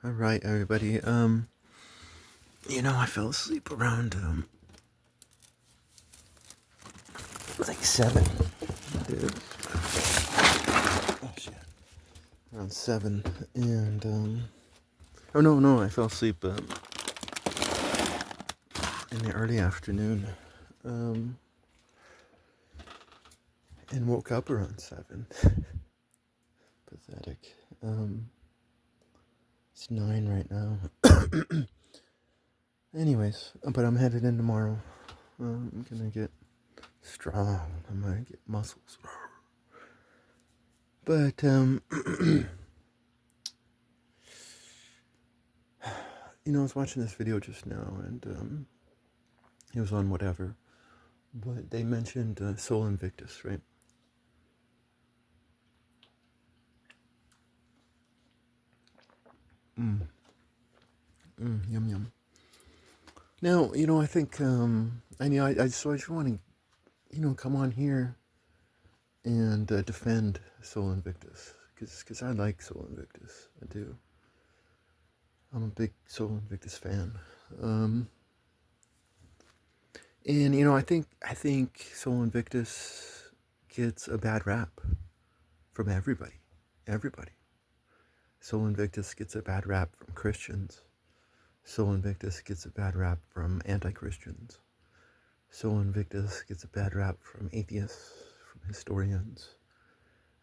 All right, everybody. I fell asleep around like 7. Dude. Oh shit. Around 7, and oh no, I fell asleep in the early afternoon, um, and woke up around 7. Pathetic. It's 9 right now. Anyways, but I'm headed in tomorrow. I'm gonna get strong. I'm gonna get muscles. But I was watching this video just now, and it was on whatever, but they mentioned Soul Invictus, right? Yum yum. Now, I think so I just want to come on here and defend Soul Invictus because I like Soul Invictus. I do. I'm a big Soul Invictus fan. Um, and I think Soul Invictus gets a bad rap from everybody. Everybody. Soul Invictus gets a bad rap from Christians. Soul Invictus gets a bad rap from anti-Christians. Soul Invictus gets a bad rap from atheists, from historians.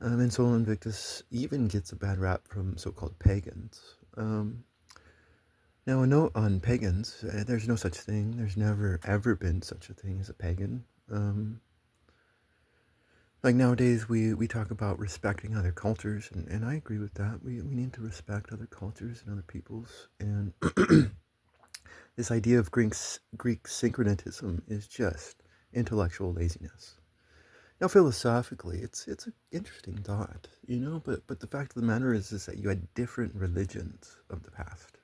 And Soul Invictus even gets a bad rap from so-called pagans. Now, a note on pagans, there's no such thing. There's never, ever been such a thing as a pagan. Like nowadays, we talk about respecting other cultures, and I agree with that. We need to respect other cultures and other peoples. And this idea of Greek syncretism is just intellectual laziness. Now, philosophically, it's an interesting thought, but the fact of the matter is that you had different religions of the past.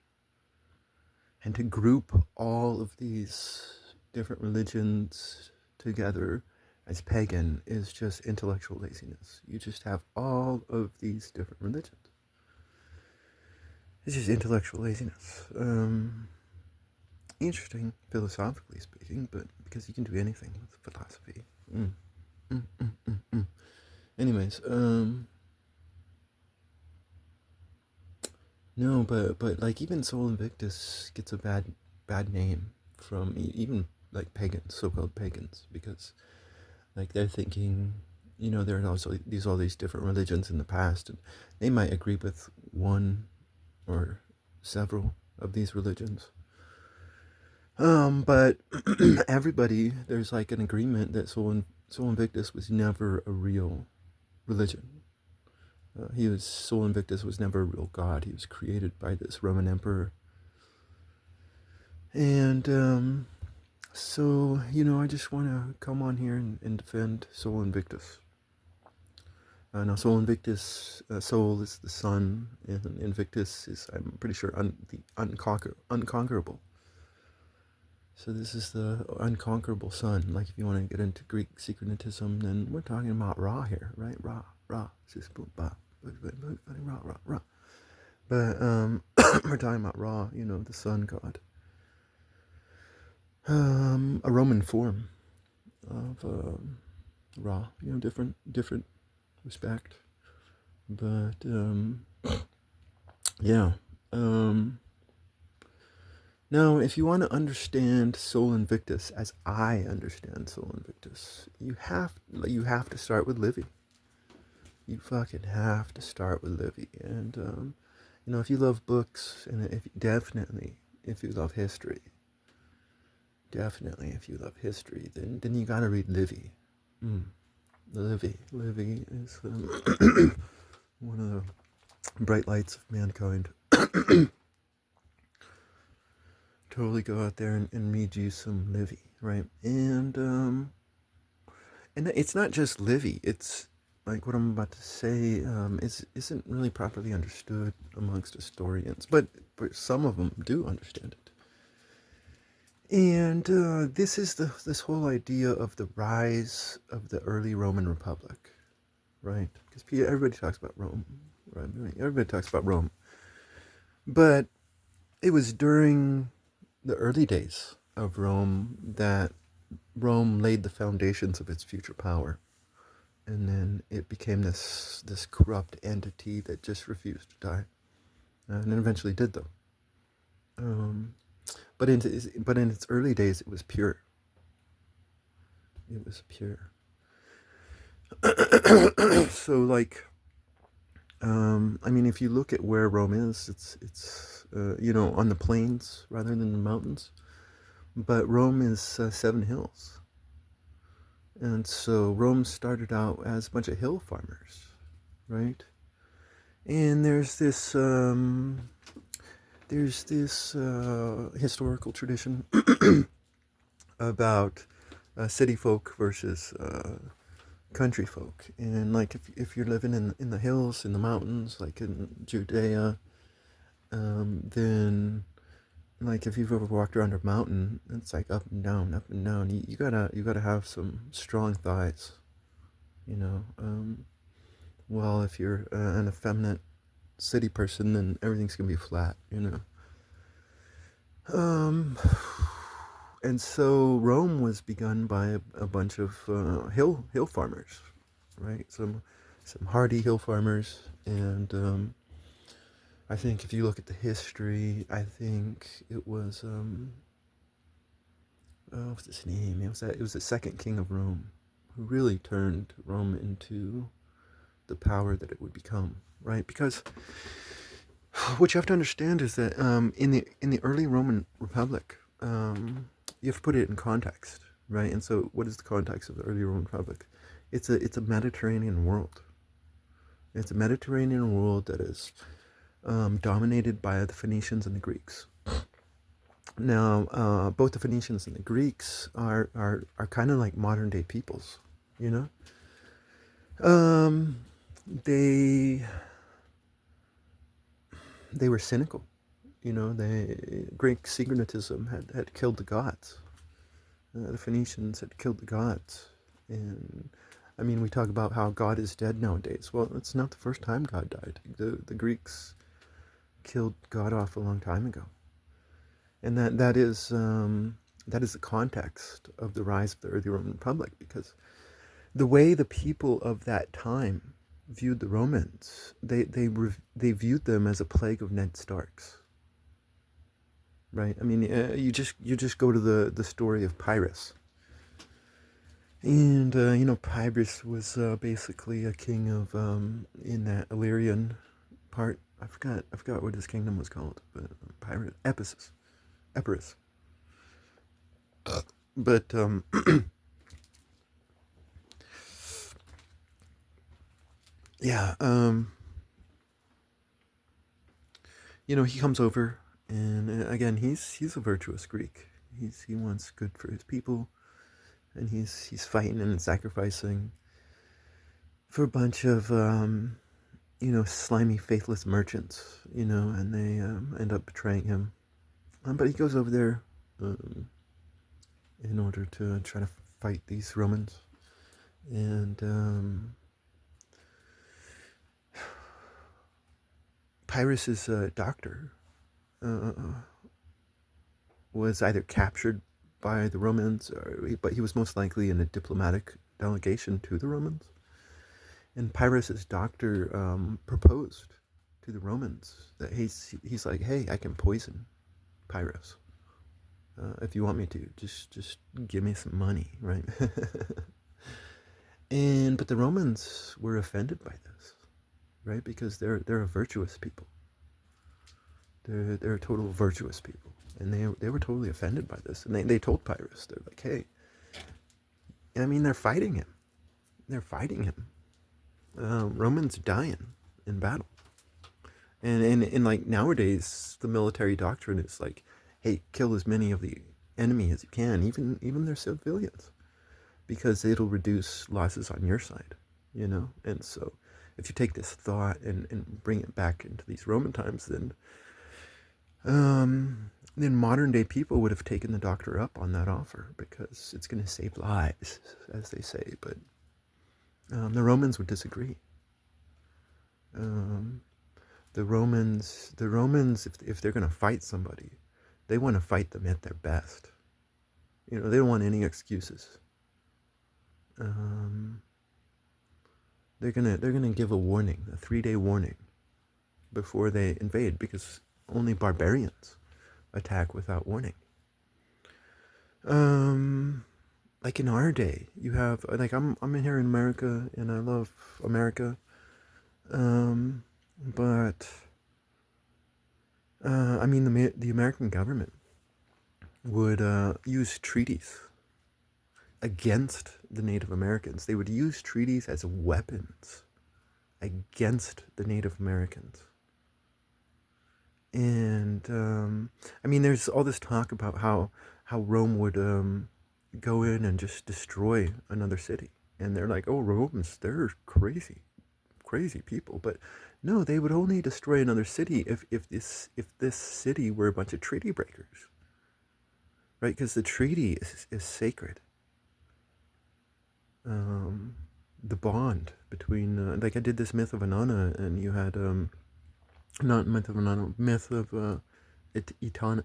And to group all of these different religions together as pagan is just intellectual laziness. You just have all of these different religions. It's just intellectual laziness. Interesting, philosophically speaking, but because you can do anything with philosophy. Anyways, no, but like even Soul Invictus gets a bad name from even like pagans, so-called pagans, because like they're thinking, there are also all these different religions in the past, and they might agree with one or several of these religions. But everybody, there's like an agreement that Soul Invictus was never a real religion. Soul Invictus was never a real god. He was created by this Roman emperor. And so, I just want to come on here and defend Soul Invictus. Now, Soul Invictus, Soul is the sun, and Invictus is, I'm pretty sure, the unconquerable. So this is the unconquerable sun. Like if you want to get into Greek syncretism, then we're talking about Ra here, right? Ra, Ra. But we're talking about Ra, the sun god. A Roman form of Ra, different respect. But yeah. Now, if you want to understand Soul Invictus as I understand Soul Invictus, you have to start with Livy. You fucking have to start with Livy. And if you love books, and if you love history, then you gotta read Livy. Livy is one of the bright lights of mankind. Totally go out there and read you some Livy, right? And it's not just Livy. It's like what I'm about to say isn't really properly understood amongst historians, but some of them do understand it. And this is this whole idea of the rise of the early Roman Republic, right? Because everybody talks about Rome, right? Everybody talks about Rome. But it was during the early days of Rome that Rome laid the foundations of its future power. And then it became this corrupt entity that just refused to die. And it eventually did, though. Um, but in its early days, it was pure. It was pure. So, like, I mean, if you look at where Rome is, it's on the plains rather than the mountains. But Rome is 7 hills, and so Rome started out as a bunch of hill farmers, right? And there's this historical tradition about city folk versus country folk. And like if you're living in the hills, in the mountains, like in Judea, then like if you've ever walked around a mountain, it's like up and down, up and down. You gotta have some strong thighs, you know. Well, if you're an effeminate city person, then everything's gonna be flat, you know. Um, and so Rome was begun by a bunch of hill farmers, right? Some hardy hill farmers, and I think if you look at the history, I think it was what's his name? It was the second king of Rome, who really turned Rome into the power that it would become, right? Because what you have to understand is that in the early Roman Republic, you have to put it in context, right? And so, what is the context of the early Roman Republic? It's a Mediterranean world. It's a Mediterranean world that is dominated by the Phoenicians and the Greeks. Now, both the Phoenicians and the Greeks are kind of like modern day peoples, you know. Um, they they were cynical, you know. Greek syncretism had killed the gods. The Phoenicians had killed the gods, and I mean, we talk about how God is dead nowadays. Well, it's not the first time God died. The Greeks killed God off a long time ago, and that is the context of the rise of the early Roman Republic, because the way the people of that time viewed the Romans, they viewed them as a plague of Ned Starks, right? I mean, you just go to the story of Pyrrhus, and Pyrrhus was basically a king of in that Illyrian part. I forgot what his kingdom was called, but Pyrrhus, Epirus. But yeah, he comes over, and again, he's a virtuous Greek. He wants good for his people, and he's fighting and sacrificing for a bunch of slimy, faithless merchants, and they end up betraying him. But he goes over there in order to try to fight these Romans, and Pyrrhus's doctor uh, was either captured by the Romans, but he was most likely in a diplomatic delegation to the Romans. And Pyrrhus's doctor proposed to the Romans that he's like, hey, I can poison Pyrrhus if you want me to. Just give me some money, right? But the Romans were offended by this, right? Because they're a virtuous people. They're total virtuous people, and they were totally offended by this. And they told Pyrrhus, they're like, hey, I mean, they're fighting him. They're fighting him. Romans dying in battle. And like nowadays, the military doctrine is like, hey, kill as many of the enemy as you can, even their civilians, because it'll reduce losses on your side, And so, if you take this thought and bring it back into these Roman times, then modern day people would have taken the doctor up on that offer because it's going to save lives, as they say. But the Romans would disagree. The Romans, if they're going to fight somebody, they want to fight them at their best. They don't want any excuses. Um, they're gonna give a warning, a 3-day warning, before they invade, because only barbarians attack without warning. Um, like in our day, you have like I'm in here in America, and I love America. But I mean the American government would use treaties against the Native Americans. They would use treaties as weapons against the Native Americans. And I mean, there's all this talk about how Rome would go in and just destroy another city, and they're like, oh, Romans, they're crazy people. But no, they would only destroy another city if this city were a bunch of treaty breakers, right? Because the treaty is sacred. The bond between like I did this myth of Inanna, and you had not myth of Inanna, myth of Itana,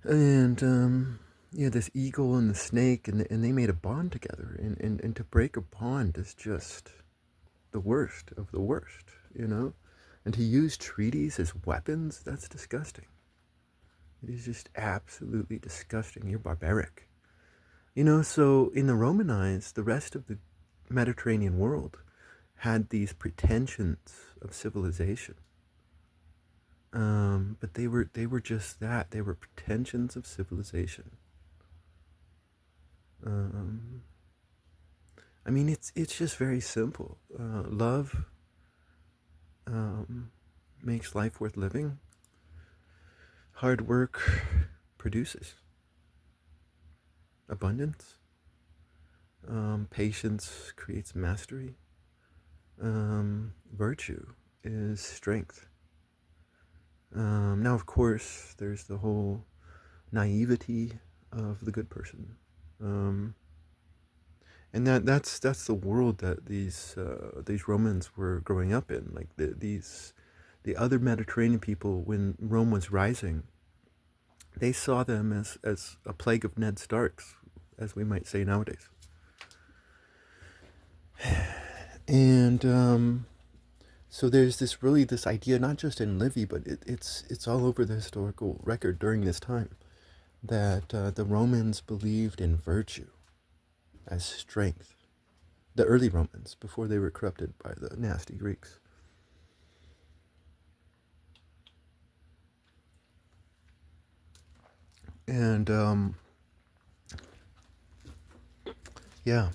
and yeah, this eagle and the snake, and they made a bond together, and to break a bond is just the worst of the worst, and to use treaties as weapons, that's disgusting. It is just absolutely disgusting. You're barbaric. So in the Roman eyes, the rest of the Mediterranean world had these pretensions of civilization. But they were just that. They were pretensions of civilization. I mean, it's just very simple. Love makes life worth living. Hard work produces abundance. Patience creates mastery. Virtue is strength. Now, of course, there's the whole naivety of the good person, and that's the world that these Romans were growing up in. Like the other Mediterranean people, when Rome was rising, they saw them as a plague of Ned Starks, as we might say nowadays. And so there's this idea, not just in Livy, but it's all over the historical record during this time, that the Romans believed in virtue as strength. The early Romans, before they were corrupted by the nasty Greeks. And yeah,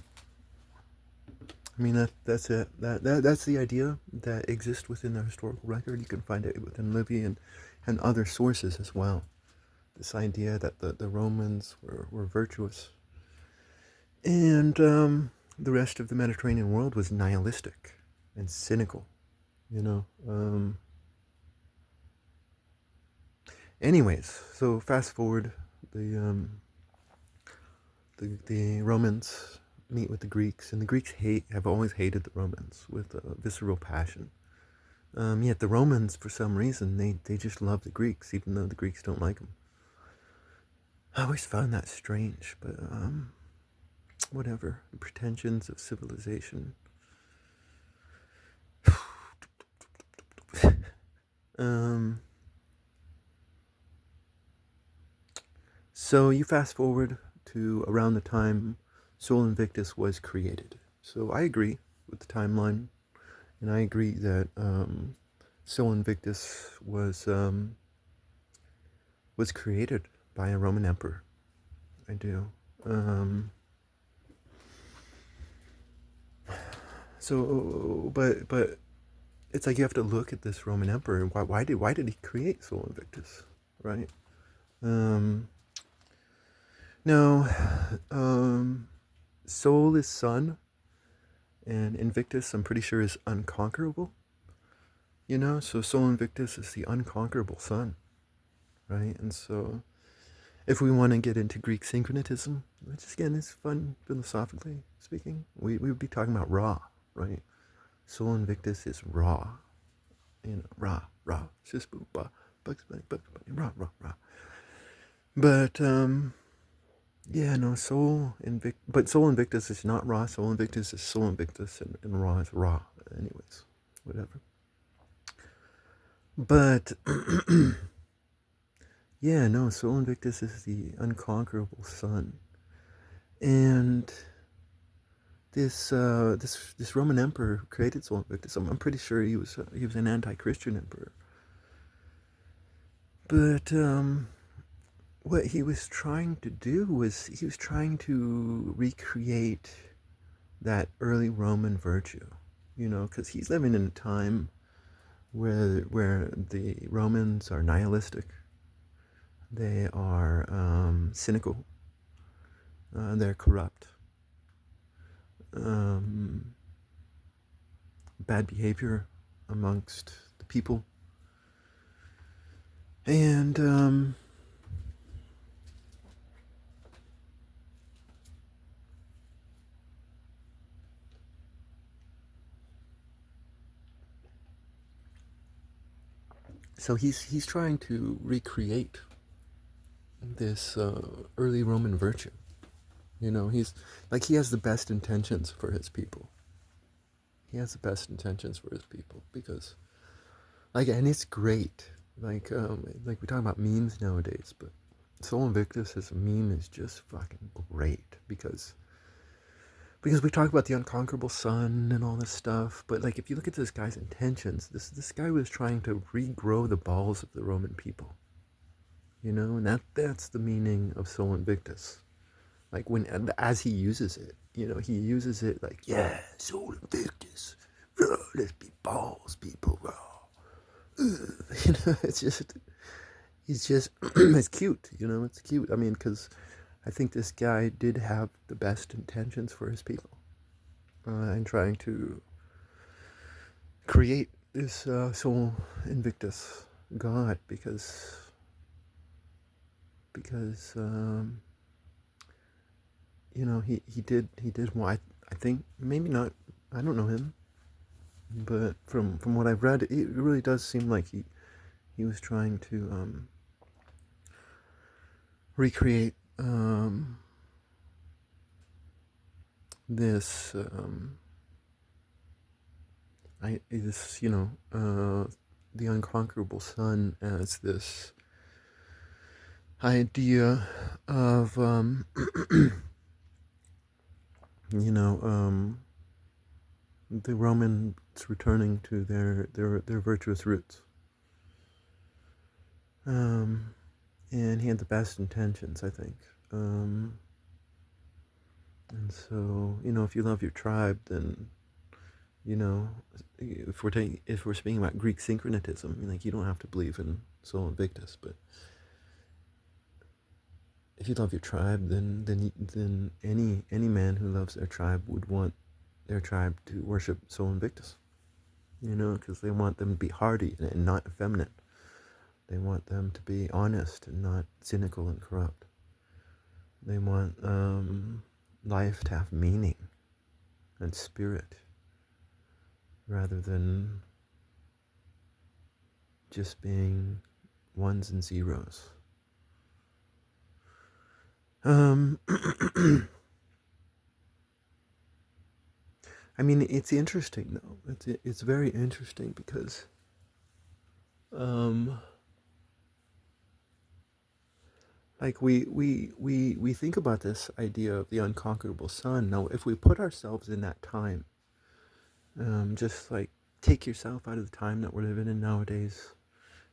I mean that's it. That's the idea that exists within the historical record. You can find it within Livy and other sources as well. This idea that the Romans were virtuous, and the rest of the Mediterranean world was nihilistic and cynical. Anyways, so fast forward, the Romans meet with the Greeks, and the Greeks have always hated the Romans with a visceral passion. Yet the Romans, for some reason, they just love the Greeks, even though the Greeks don't like them. I always found that strange, but whatever. The pretensions of civilization. So you fast forward to around the time Sol Invictus was created. So I agree with the timeline, and I agree that Sol Invictus was created by a Roman emperor. I do. So, but it's like you have to look at this Roman emperor. Why did he create Sol Invictus, right? No, Sol is sun, and Invictus, I'm pretty sure, is unconquerable. So Sol Invictus is the unconquerable sun, right? And so, if we want to get into Greek syncretism, which again is fun philosophically speaking, we would be talking about Ra, right? Sol Invictus is Ra. rah, rah, shish boo bah, Bugs Bunny, rah, rah, rah. But, yeah, no, but Soul Invictus is not Raw. Soul Invictus is Soul Invictus, and Raw is Raw. Anyways, whatever. But, yeah, no, Soul Invictus is the unconquerable sun. And this Roman emperor who created Soul Invictus, I'm pretty sure he was an anti-Christian emperor. But what he was trying to do was he was trying to recreate that early Roman virtue, because he's living in a time where the Romans are nihilistic, they are cynical, they're corrupt, bad behavior amongst the people, and so he's trying to recreate this early Roman virtue. He's like, he has the best intentions for his people. He has the best intentions for his people because, and it's great. Like we talk about memes nowadays, but Soul Invictus as a meme is just fucking great because we talk about the unconquerable sun and all this stuff. But like, if you look at this guy's intentions, this guy was trying to regrow the balls of the Roman people. And that's the meaning of Soul Invictus. Like, as he uses it, he uses it like, yeah, Soul Invictus, let's be balls, people, it's just, it's cute, it's cute. I mean, because I think this guy did have the best intentions for his people, and trying to create this Soul Invictus god because he did well, I think, maybe not, I don't know him, but from what I've read, it really does seem like he was trying to recreate this the unconquerable sun as this idea of the Romans returning to their virtuous roots. And he had the best intentions, I think. And so, if you love your tribe, then, if we're speaking about Greek syncretism, like, you don't have to believe in Soul Invictus, but if you love your tribe, then any man who loves their tribe would want their tribe to worship Soul Invictus, because they want them to be hardy and not effeminate. They want them to be honest and not cynical and corrupt. They want life to have meaning and spirit rather than just being ones and zeros. I mean, it's interesting though. It's very interesting because like we think about this idea of the unconquerable sun. Now, if we put ourselves in that time, just like take yourself out of the time that we're living in nowadays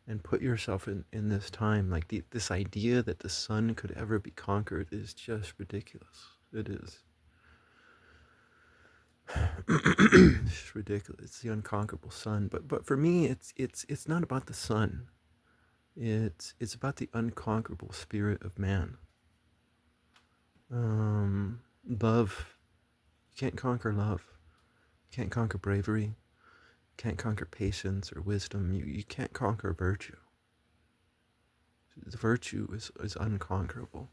and put yourself in this time, like this idea that the sun could ever be conquered is just ridiculous. It is. It's ridiculous. It's the unconquerable sun. But for me, it's not about the sun. It's about the unconquerable spirit of man. Love. You can't conquer love. You can't conquer bravery. You can't conquer patience or wisdom. You can't conquer virtue. The virtue is unconquerable.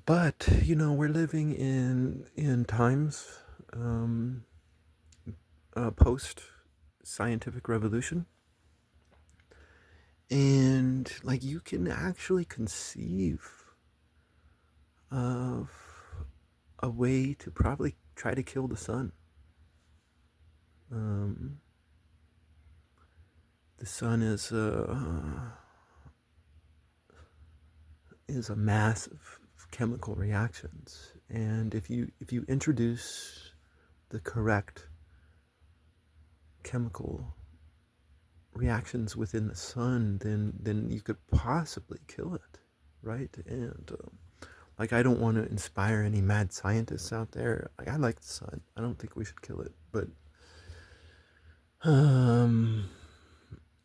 But, we're living in times post scientific revolution. And like you can actually conceive of a way to probably try to kill the sun. The sun is a mass of chemical reactions, and if you introduce the correct chemical reactions within the sun, then you could possibly kill it, right? And like, I don't want to inspire any mad scientists out there. Like, I like the sun. I don't think we should kill it, but um,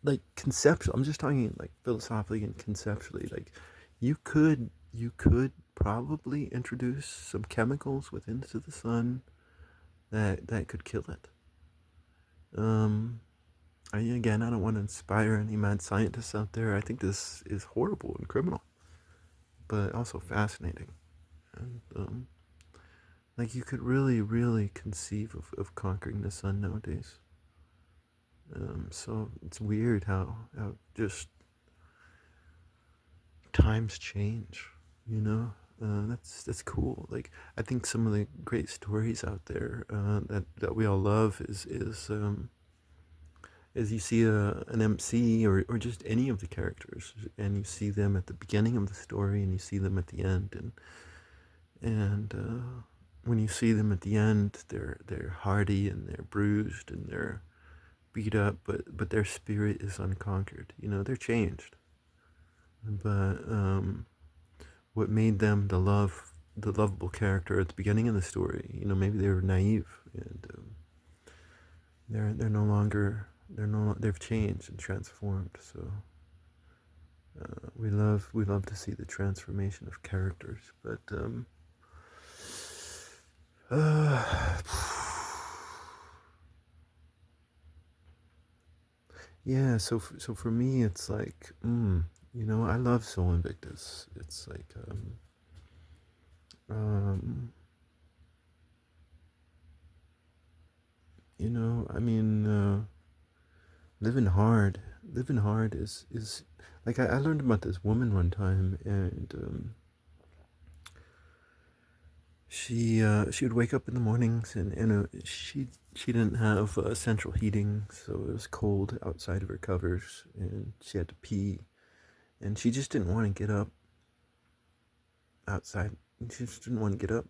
like conceptual. I'm just talking like philosophically and conceptually. Like, you could probably introduce some chemicals within to the sun that could kill it. Again, I don't want to inspire any mad scientists out there. I think this is horrible and criminal, but also fascinating. And like, you could really, really conceive of conquering the sun nowadays. So it's weird how just times change, you know. That's cool. Like, I think some of the great stories out there that we all love is you see an MC or just any of the characters, and you see them at the beginning of the story, and you see them at the end, and when you see them at the end, they're hardy and they're bruised and they're beat up, but their spirit is unconquered. You know, they're changed. But what made them the lovable character at the beginning of the story? You know, maybe they were naive, and they're no longer they've changed and transformed. So we love to see the transformation of characters, but yeah. So for me, it's like, you know, I love Soul Invictus. It's like um, you know, I mean, living hard. Living hard is like, I learned about this woman one time, and she would wake up in the mornings, and she didn't have central heating, so it was cold outside of her covers, and she had to pee, and she just didn't want to get up outside. She just didn't want to get up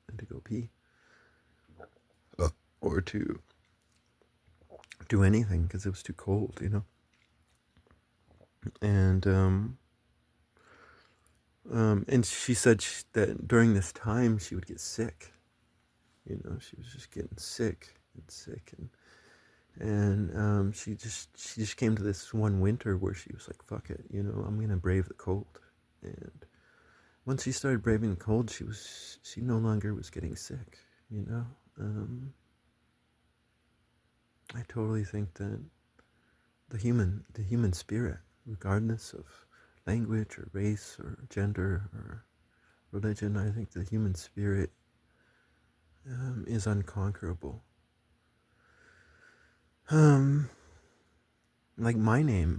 and to go pee, or to do anything because it was too cold, you know. And and she said that during this time she would get sick. You know, she was just getting sick and sick, and she just came to this one winter where she was like, "Fuck it, you know, I'm gonna brave the cold." And once she started braving the cold, she no longer was getting sick. You know, I totally think that the human spirit, regardless of language or race or gender or religion, I think the human spirit is unconquerable. Like my legal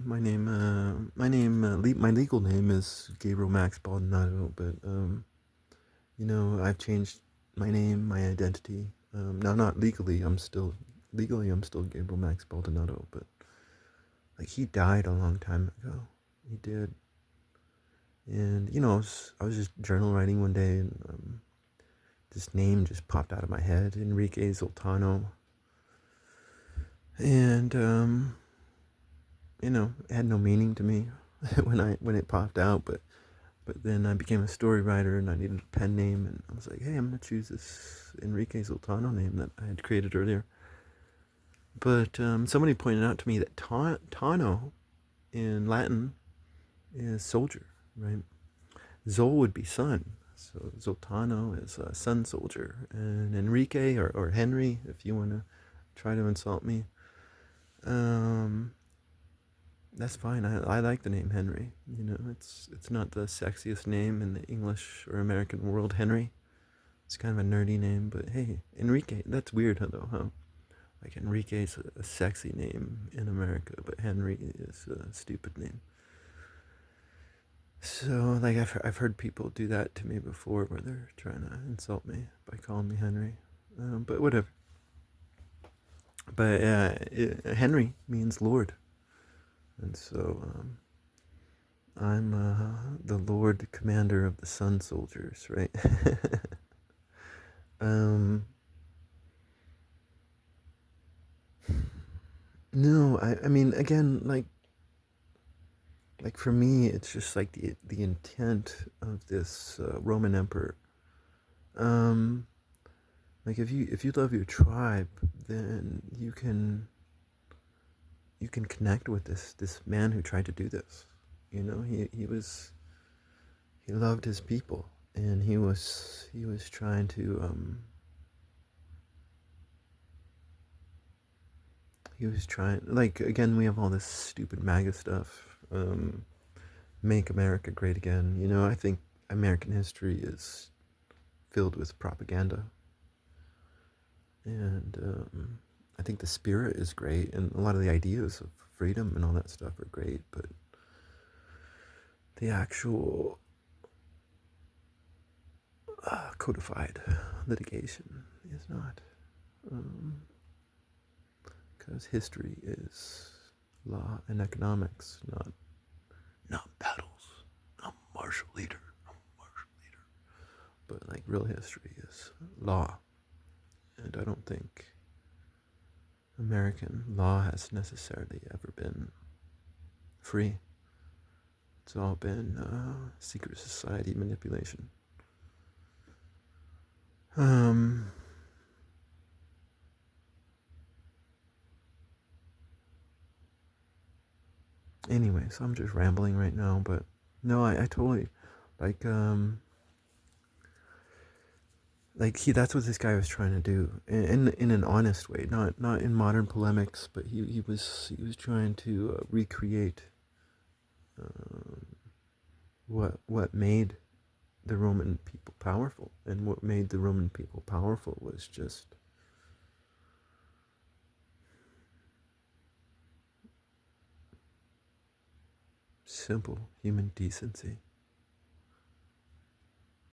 name is Gabriel Max Baldonado, but you know, I've changed my name, my identity. Now, not legally, I'm still Gabriel Max Baldonado, but like, he died a long time ago. He did. And you know, I was just journal writing one day, and this name just popped out of my head, Enrique Zoltano. And you know, it had no meaning to me when it popped out, but then I became a story writer, and I needed a pen name, and I was like, hey, I'm gonna choose this Enrique Zoltano name that I had created earlier. But somebody pointed out to me that Tano in Latin is soldier, right? Zol would be sun, so Zoltano is a sun soldier, and Enrique or Henry, if you want to try to insult me, that's fine. I like the name Henry. You know, it's not the sexiest name in the English or American world. Henry, it's kind of a nerdy name, but hey, Enrique. That's weird, though, huh? Like Enrique is a sexy name in America, but Henry is a stupid name. So, like, I've heard people do that to me before, where they're trying to insult me by calling me Henry. But whatever. But Henry means Lord, and so I'm the Lord Commander of the Sun Soldiers, right? um, no, I mean, again, like for me, it's just like the intent of this Roman emperor. Um, like if you love your tribe, then you can connect with this man who tried to do this. You know, he loved his people, and he was trying to he was trying, like, again, we have all this stupid MAGA stuff. Make America great again. You know, I think American history is filled with propaganda, and I think the spirit is great, and a lot of the ideas of freedom and all that stuff are great, but the actual codified litigation is not, because history is law and economics, not battles. I'm a martial leader. But like real history is law, and I don't think American law has necessarily ever been free. It's all been secret society manipulation. Anyway, so I'm just rambling right now, but no, I totally like that's what this guy was trying to do in an honest way, not in modern polemics, but he was trying to recreate what made the Roman people powerful, and what made the Roman people powerful was just simple human decency.